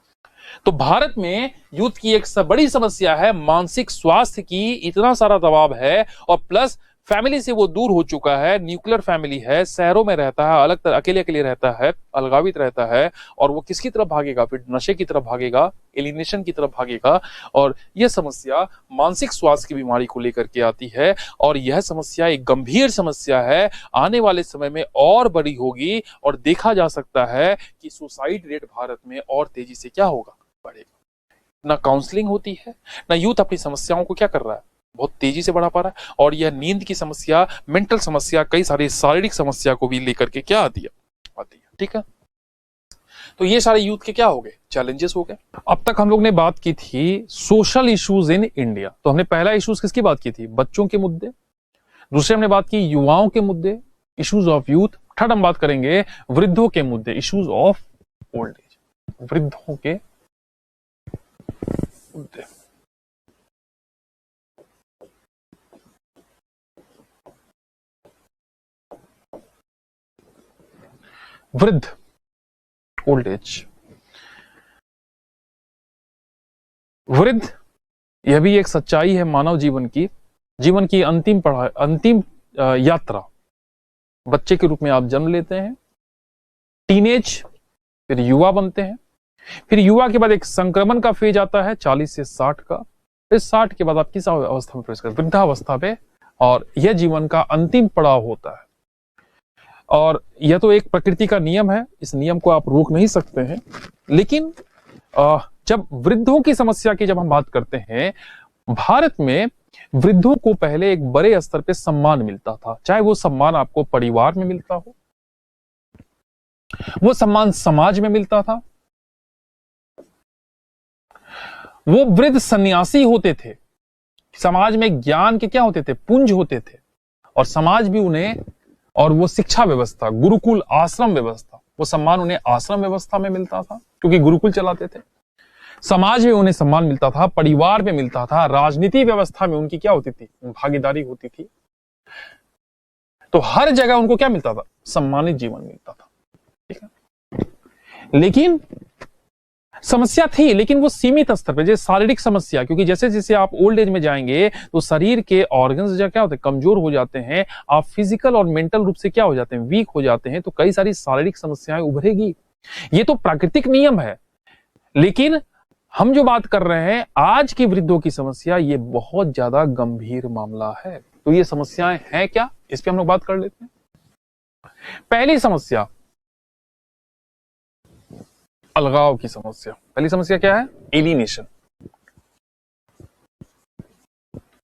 तो भारत में यूथ की एक बड़ी समस्या है मानसिक स्वास्थ्य की, इतना सारा दबाव है, और प्लस फैमिली से वो दूर हो चुका है, न्यूक्लियर फैमिली है, शहरों में रहता है, अलग तरह अकेले अकेले रहता है, अलगावित रहता है, और वो किसकी तरफ भागेगा, फिर नशे की तरफ भागेगा, एलिनेशन की तरफ भागेगा। और यह समस्या मानसिक स्वास्थ्य की बीमारी को लेकर के आती है, और यह समस्या एक गंभीर समस्या है, आने वाले समय में और बड़ी होगी, और देखा जा सकता है कि सुसाइड रेट भारत में और तेजी से क्या होगा, बढ़ेगा। ना काउंसलिंग होती है, ना यूथ अपनी समस्याओं को क्या कर रहा है, बहुत तेजी से बढ़ा पा रहा है। और यह नींद की समस्या, मेंटल समस्या, कई सारी शारीरिक समस्या को भी लेकर के क्या आती है। ठीक है, तो ये सारे यूथ के क्या हो गए, चैलेंजेस हो गए। अब तक हम लोग ने बात की थी सोशल इश्यूज इन इंडिया। तो हमने पहला इश्यूज किसकी बात की थी, बच्चों के मुद्दे। दूसरे हमने बात की युवाओं के मुद्दे, इश्यूज ऑफ यूथ। थर्ड हम बात करेंगे वृद्धों के मुद्दे, इश्यूज ऑफ ओल्ड एज, वृद्धों के मुद्दे। वृद्ध, ओल्ड एज, वृद्ध, यह भी एक सच्चाई है मानव जीवन की अंतिम पढ़ाई, अंतिम यात्रा। बच्चे के रूप में आप जन्म लेते हैं, टीनेज, फिर युवा बनते हैं, फिर युवा के बाद एक संक्रमण का फेज आता है 40 से 60 का, फिर 60 के बाद आप किस अवस्था में प्रवेश करते हैं, वृद्धावस्था पे, और यह जीवन का अंतिम पड़ाव होता है। और यह तो एक प्रकृति का नियम है, इस नियम को आप रोक नहीं सकते हैं। लेकिन जब वृद्धों की समस्या की जब हम बात करते हैं, भारत में वृद्धों को पहले एक बड़े स्तर पे सम्मान मिलता था, चाहे वो सम्मान आपको परिवार में मिलता हो, वो सम्मान समाज में मिलता था। वो वृद्ध सन्यासी होते थे, समाज में ज्ञान के क्या होते थे, पुंज होते थे, और समाज भी उन्हें, और वो शिक्षा व्यवस्था, गुरुकुल आश्रम व्यवस्था, वो सम्मान उन्हें आश्रम व्यवस्था में मिलता था क्योंकि गुरुकुल चलाते थे। समाज में उन्हें सम्मान मिलता था, परिवार में मिलता था, राजनीति व्यवस्था में उनकी क्या होती थी, भागीदारी होती थी। तो हर जगह उनको क्या मिलता था, सम्मानित जीवन मिलता था। ठीक है, लेकिन समस्या थी, लेकिन वो सीमित स्तर पे, जैसे शारीरिक समस्या, क्योंकि जैसे जैसे आप ओल्ड एज में जाएंगे तो शरीर के ऑर्गन्स जो क्या होते हैं, कमजोर हो जाते हैं, आप फिजिकल और मेंटल रूप से क्या हो जाते हैं, वीक हो जाते हैं, तो कई सारी शारीरिक समस्याएं उभरेगी। ये तो प्राकृतिक नियम है। लेकिन हम जो बात कर रहे हैं आज की वृद्धों की समस्या, ये बहुत ज्यादा गंभीर मामला है। तो ये समस्याएं हैं क्या, इस पे हम लोग बात कर लेते हैं। पहली समस्या, अलगाव की समस्या। पहली समस्या क्या है, एलिनेशन,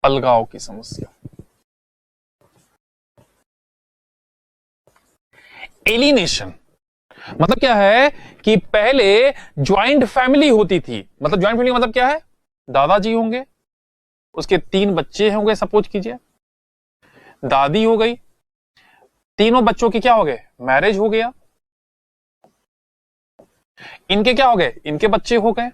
अलगाव की समस्या। एलिनेशन मतलब क्या है कि पहले ज्वाइंट फैमिली होती थी। मतलब ज्वाइंट फैमिली मतलब क्या है, दादाजी होंगे, उसके 3 बच्चे होंगे, सपोज कीजिए, दादी हो गई, तीनों बच्चों के क्या हो गए, मैरिज हो गया, इनके क्या हो गए, इनके बच्चे हो गए।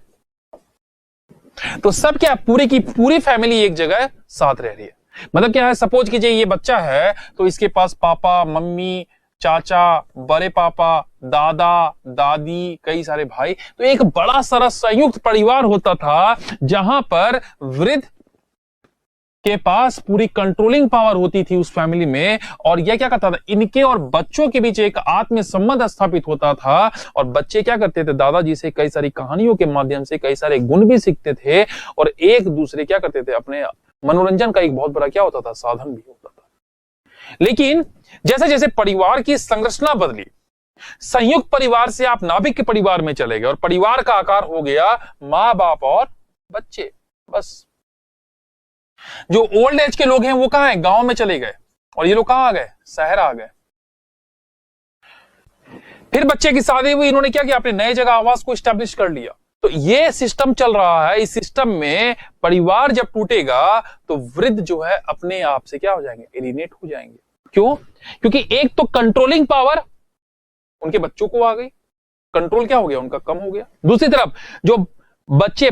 तो सब क्या, पूरी की पूरी फैमिली एक जगह साथ रह रही है। मतलब क्या है, सपोज कीजिए ये बच्चा है तो इसके पास पापा, मम्मी, चाचा, बड़े पापा, दादा, दादी, कई सारे भाई, तो एक बड़ा सारा संयुक्त परिवार होता था जहां पर वृद्ध के पास पूरी कंट्रोलिंग पावर होती थी उस फैमिली में। और यह क्या करता था, इनके और बच्चों के बीच एक आत्म संबंध स्थापित होता था। और बच्चे क्या करते थे, दादाजी से कई सारी कहानियों के माध्यम से कई सारे गुण भी सीखते थे और एक दूसरे क्या करते थे, अपने मनोरंजन का एक बहुत बड़ा क्या होता था, साधन भी होता था। लेकिन जैसे जैसे परिवार की संरचना बदली, संयुक्त परिवार से आप नाभिक परिवार में चले गए और परिवार का आकार हो गया मां बाप और बच्चे। बस जो ओल्ड एज के लोग हैं वो कहां हैं, गांव में चले गए, और ये लोग कहां आ गए, शहर आ गए। फिर बच्चे की शादी हुई, इन्होंने क्या किया, अपने नए जगह आवास को स्टैब्लिश कर लिया। तो ये सिस्टम चल रहा है। इस सिस्टम में परिवार जब टूटेगा तो वृद्ध जो है अपने आप से क्या हो जाएंगे, एलिनेट हो जाएंगे। क्यों? क्योंकि एक तो कंट्रोलिंग पावर उनके बच्चों को आ गई, कंट्रोल क्या हो गया, उनका कम हो गया। दूसरी तरफ जो बच्चे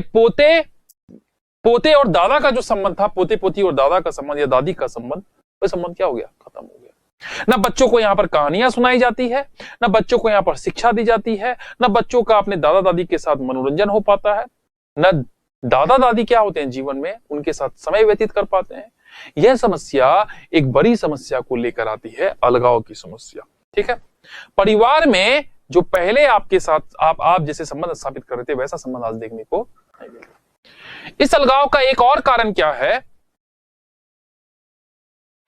पोते और दादा का जो संबंध था, पोते पोती और दादा का संबंध या दादी का संबंध, वह संबंध क्या हो गया, खत्म हो गया। ना बच्चों को यहां पर कहानियां सुनाई जाती है, ना बच्चों को यहां पर शिक्षा दी जाती है, ना बच्चों का अपने दादा दादी के साथ मनोरंजन हो पाता है, ना दादा दादी क्या होते हैं जीवन में उनके साथ समय व्यतीत कर पाते हैं। यह समस्या एक बड़ी समस्या को लेकर आती है, अलगाव की समस्या। ठीक है, परिवार में जो पहले आपके साथ आप जैसे संबंध स्थापित कर रहे थे वैसा संबंध आज देखने को नहीं मिलता। इस अलगाव का एक और कारण क्या है,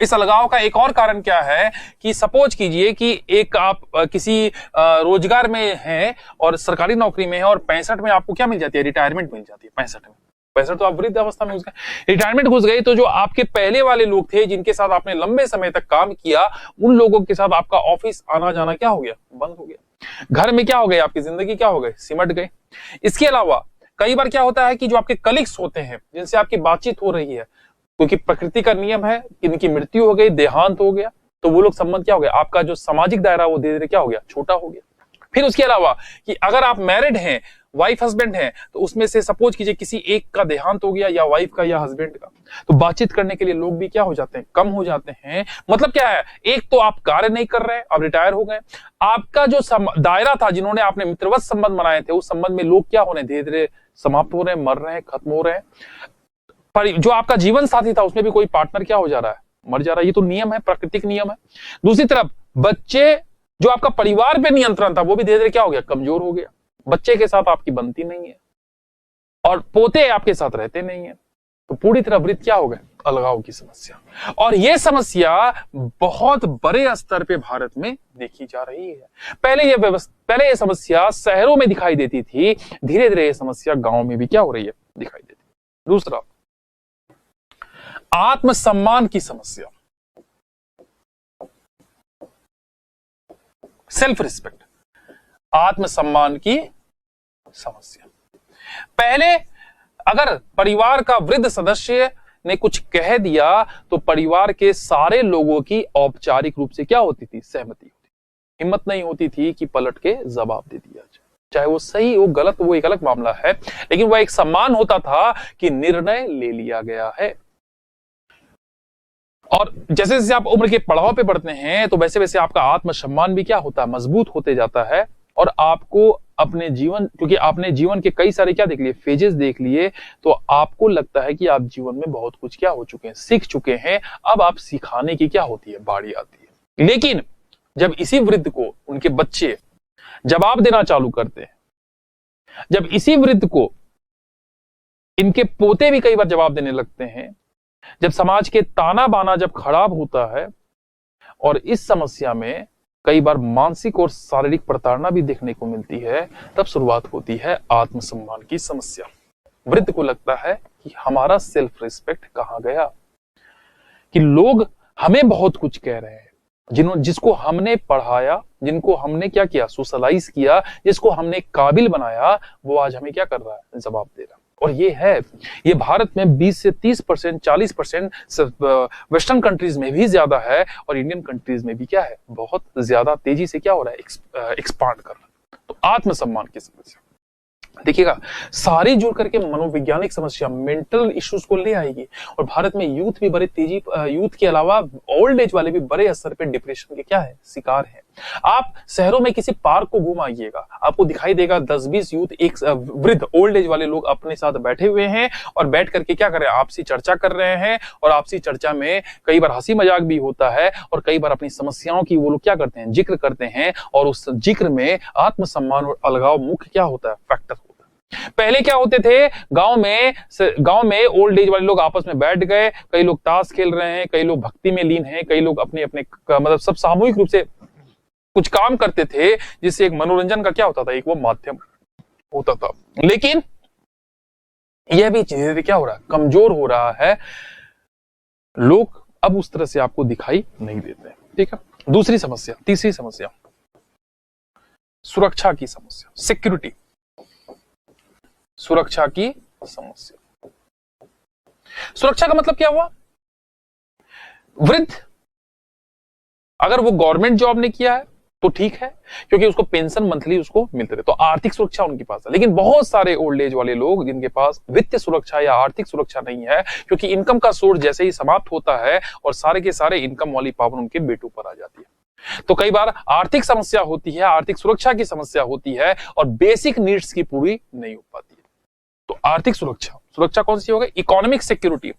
इस अलगाव का एक और कारण क्या है कि सपोज कीजिए कि एक आप किसी रोजगार में हैं और सरकारी नौकरी में है और 65 में आपको क्या मिल जाती है, रिटायरमेंट मिल जाती है। 65 तो आप वृद्ध अवस्था में घुस गए, रिटायरमेंट घुस गई, तो जो आपके पहले वाले लोग थे जिनके साथ आपने लंबे समय तक काम किया, उन लोगों के साथ आपका ऑफिस आना जाना क्या हो गया, बंद हो गया। घर में क्या हो गया, आपकी जिंदगी क्या हो गई, सिमट गई। इसके अलावा कई बार क्या होता है कि जो आपके कलीग्स होते हैं जिनसे आपकी बातचीत हो रही है, क्योंकि प्रकृति का नियम है कि इनकी मृत्यु हो गई, देहांत हो गया, तो वो लोग संबंध क्या हो गया, आपका जो सामाजिक दायरा वो धीरे धीरे क्या हो गया, छोटा हो गया। फिर उसके अलावा कि अगर आप मैरिड हैं, वाइफ हस्बैंड हैं, तो उसमें से सपोज कीजिए किसी एक का देहांत हो गया, या वाइफ का या हस्बैंड का, तो बातचीत करने के लिए लोग भी क्या हो जाते हैं, कम हो जाते हैं। मतलब क्या है, एक तो आप कार्य नहीं कर रहे हैं, आप रिटायर हो गए, आपका जो दायरा था, जिन्होंने आपने मित्रवत संबंध बनाए थे, उस संबंध में लोग क्या हो रहे हैं, धीरे धीरे समाप्त हो रहे हैं, मर रहे हैं, खत्म हो रहे हैं। पर जो आपका जीवन साथी था उसमें भी कोई पार्टनर क्या हो जा रहा है, मर जा रहा है। ये तो नियम है, प्राकृतिक नियम है। दूसरी तरफ बच्चे, जो आपका परिवार पे नियंत्रण था, वो भी धीरे धीरे क्या हो गया, कमजोर हो गया। बच्चे के साथ आपकी बनती नहीं है और पोते आपके साथ रहते नहीं है, तो पूरी तरह वृत्त क्या हो गए, अलगाव की समस्या। और यह समस्या बहुत बड़े स्तर पे भारत में देखी जा रही है। पहले यह समस्या शहरों में दिखाई देती थी, धीरे धीरे यह समस्या गांव में भी क्या हो रही है, दिखाई देती है। दूसरा, आत्मसम्मान की समस्या, सेल्फ रिस्पेक्ट, आत्मसम्मान की समस्या। पहले अगर परिवार का वृद्ध सदस्य ने कुछ कह दिया तो परिवार के सारे लोगों की औपचारिक रूप से क्या होती थी, सहमति होती, हिम्मत नहीं होती थी कि पलट के जवाब दे दिया जाए, चाहे वो सही हो गलत वो एक अलग मामला है, लेकिन वह एक सम्मान होता था कि निर्णय ले लिया गया है। और जैसे जैसे आप उम्र के पड़ाव पे बढ़ते हैं तो वैसे वैसे आपका आत्मसम्मान भी क्या होता है, मजबूत होते जाता है। और आपको अपने जीवन, क्योंकि आपने जीवन के कई सारे क्या देख लिए, फेजेस देख लिए, तो आपको लगता है कि आप जीवन में बहुत कुछ क्या हो चुके हैं, सीख चुके हैं। अब आप सिखाने की क्या होती है, बारी आती है। लेकिन जब इसी वृद्ध को उनके बच्चे जवाब देना चालू करते हैं, जब इसी वृद्ध को इनके पोते भी कई बार जवाब देने लगते हैं, जब समाज के ताना बाना जब खराब होता है, और इस समस्या में कई बार मानसिक और शारीरिक प्रताड़ना भी देखने को मिलती है, तब शुरुआत होती है आत्मसम्मान की समस्या। वृद्ध को लगता है कि हमारा सेल्फ रिस्पेक्ट कहां गया, कि लोग हमें बहुत कुछ कह रहे हैं, जिसको हमने पढ़ाया, जिनको हमने क्या किया, सोशलाइज किया, जिसको हमने काबिल बनाया, वो आज हमें क्या कर रहा है, जवाब दे रहा है। और ये भारत में 20 से 30%, 40% वेस्टर्न कंट्रीज में भी ज्यादा है, और इंडियन कंट्रीज में भी क्या है, बहुत ज्यादा तेजी से क्या हो रहा है, एक्सपांड कर रहा है। तो आत्मसम्मान की समस्या। देखिएगा, सारी जुड़ करके मनोवैज्ञानिक समस्या, मेंटल इश्यूज को ले आएगी। और भारत में यूथ भी बड़े तेजी, यूथ के अलावा ओल्ड एज वाले भी बड़े स्तर पे डिप्रेशन के क्या है, शिकार हैं। आप शहरों में किसी पार्क को घूम आइएगा, आपको दिखाई देगा 10-20 यूथ, एक वृद्ध ओल्ड एज वाले लोग अपने साथ बैठे हुए हैं और बैठ करके क्या कर रहे हैं, आपसी चर्चा कर रहे हैं। और आपसी चर्चा में कई बार हंसी मजाक भी होता है और कई बार अपनी समस्याओं की वो लोग क्या करते हैं, जिक्र करते हैं। और उस जिक्र में आत्मसम्मान और अलगाव मुख्य क्या होता है, फैक्टर। पहले क्या होते थे, गांव में ओल्ड एज वाले लोग आपस में बैठ गए, कई लोग ताश खेल रहे हैं, कई लोग भक्ति में लीन हैं, कई लोग अपने अपने मतलब सब सामूहिक रूप से कुछ काम करते थे, जिससे एक मनोरंजन का क्या होता था, एक वो माध्यम होता था। लेकिन यह भी धीरे धीरे क्या हो रहा है, कमजोर हो रहा है। लोग अब उस तरह से आपको दिखाई नहीं देते। ठीक है, दूसरी समस्या, तीसरी समस्या, सुरक्षा की समस्या, सिक्योरिटी, सुरक्षा की समस्या। सुरक्षा का मतलब क्या हुआ, वृद्ध अगर वो गवर्नमेंट जॉब ने किया है तो ठीक है, क्योंकि उसको पेंशन मंथली उसको मिलते रहे, तो आर्थिक सुरक्षा उनके पास है। लेकिन बहुत सारे ओल्ड एज वाले लोग जिनके पास वित्तीय सुरक्षा या आर्थिक सुरक्षा नहीं है, क्योंकि इनकम का सोर्स जैसे ही समाप्त होता है और सारे के सारे इनकम वाली पावर उनके बेटों पर आ जाती है, तो कई बार आर्थिक समस्या होती है, आर्थिक सुरक्षा की समस्या होती है और बेसिक नीड्स की पूरी नहीं हो पाती है। तो आर्थिक सुरक्षा, सुरक्षा कौन सी हो गई, इकोनॉमिक सिक्योरिटी।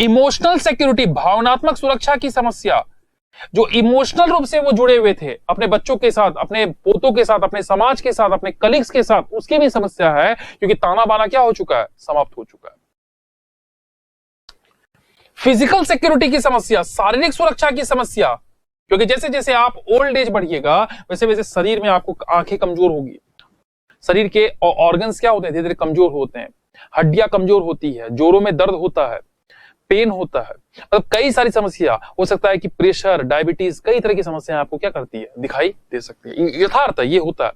इमोशनल सिक्योरिटी, भावनात्मक सुरक्षा की समस्या, जो इमोशनल रूप से वो जुड़े हुए थे अपने बच्चों के साथ, अपने पोतों के साथ, अपने समाज के साथ, अपने कलीग्स के साथ, उसकी भी समस्या है, क्योंकि ताना बाना क्या हो चुका है, समाप्त हो चुका है। फिजिकल सिक्योरिटी की समस्या, शारीरिक सुरक्षा की समस्या, क्योंकि जैसे जैसे आप ओल्ड एज बढ़िएगा वैसे वैसे शरीर में आपको आंखें कमजोर होगी, शरीर के ऑर्गन्स क्या होते हैं, धीरे धीरे कमजोर होते हैं, हड्डियां कमजोर होती है, जोड़ों में दर्द होता है, पेन होता है, मतलब कई सारी समस्या हो सकता है कि प्रेशर, डायबिटीज, कई तरह की समस्याएं आपको क्या करती है, दिखाई दे सकती है। यथार्थ है, ये होता है।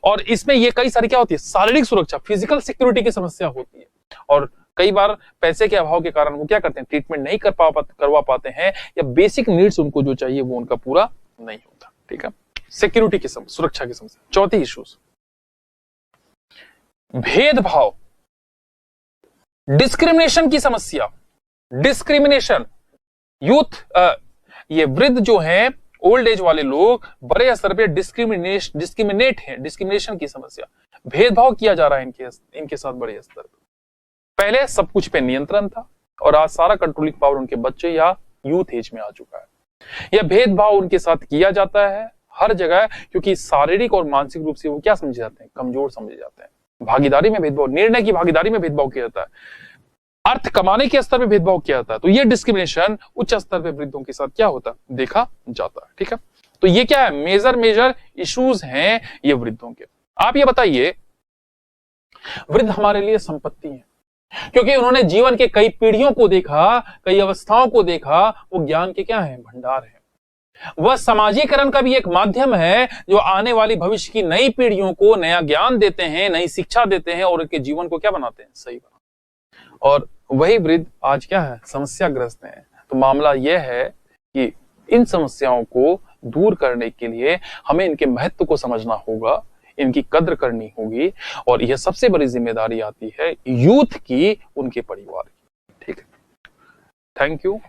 और इसमें ये कई सारी क्या होती है, शारीरिक सुरक्षा, फिजिकल सिक्योरिटी की समस्या होती है। और कई बार पैसे के अभाव के कारण वो क्या करते हैं, ट्रीटमेंट नहीं करवा पाते हैं, या बेसिक नीड्स उनको जो चाहिए वो उनका पूरा नहीं होता। ठीक है, सिक्योरिटी की समस्या, सुरक्षा की समस्या। चौथी इश्यूज, भेदभाव, डिस्क्रिमिनेशन की समस्या। डिस्क्रिमिनेशन, यूथ, ये वृद्ध जो हैं, ओल्ड एज वाले लोग बड़े स्तर पे डिस्क्रिमिनेशन की समस्या, भेदभाव किया जा रहा है इनके साथ बड़े स्तर पे। पहले सब कुछ पे नियंत्रण था और आज सारा कंट्रोलिंग पावर उनके बच्चे या यूथ एज में आ चुका है। यह भेदभाव उनके साथ किया जाता है हर जगह, क्योंकि शारीरिक और मानसिक रूप से वो क्या समझे जाते हैं, कमजोर समझे जाते हैं। भागीदारी में भेदभाव, निर्णय की भागीदारी में भेदभाव किया जाता है, अर्थ कमाने के स्तर पे भेदभाव किया जाता है। तो ये डिस्क्रिमिनेशन उच्च स्तर पे वृद्धों के साथ क्या होता है, देखा जाता है। ठीक है, तो ये क्या है, मेजर इश्यूज हैं ये वृद्धों के। आप ये बताइए, वृद्ध हमारे लिए संपत्ति है, क्योंकि उन्होंने जीवन के कई पीढ़ियों को देखा, कई अवस्थाओं को देखा, वो ज्ञान के क्या है, भंडार है। वह समाजीकरण का भी एक माध्यम है, जो आने वाली भविष्य की नई पीढ़ियों को नया ज्ञान देते हैं, नई शिक्षा देते हैं और उनके जीवन को क्या बनाते हैं, सही बनाते हैं। और वही वृद्ध आज क्या है, समस्याग्रस्त हैं। तो मामला यह है कि इन समस्याओं को दूर करने के लिए हमें इनके महत्व को समझना होगा, इनकी कद्र करनी होगी, और यह सबसे बड़ी जिम्मेदारी आती है यूथ की, उनके परिवार की। ठीक है, थैंक यू।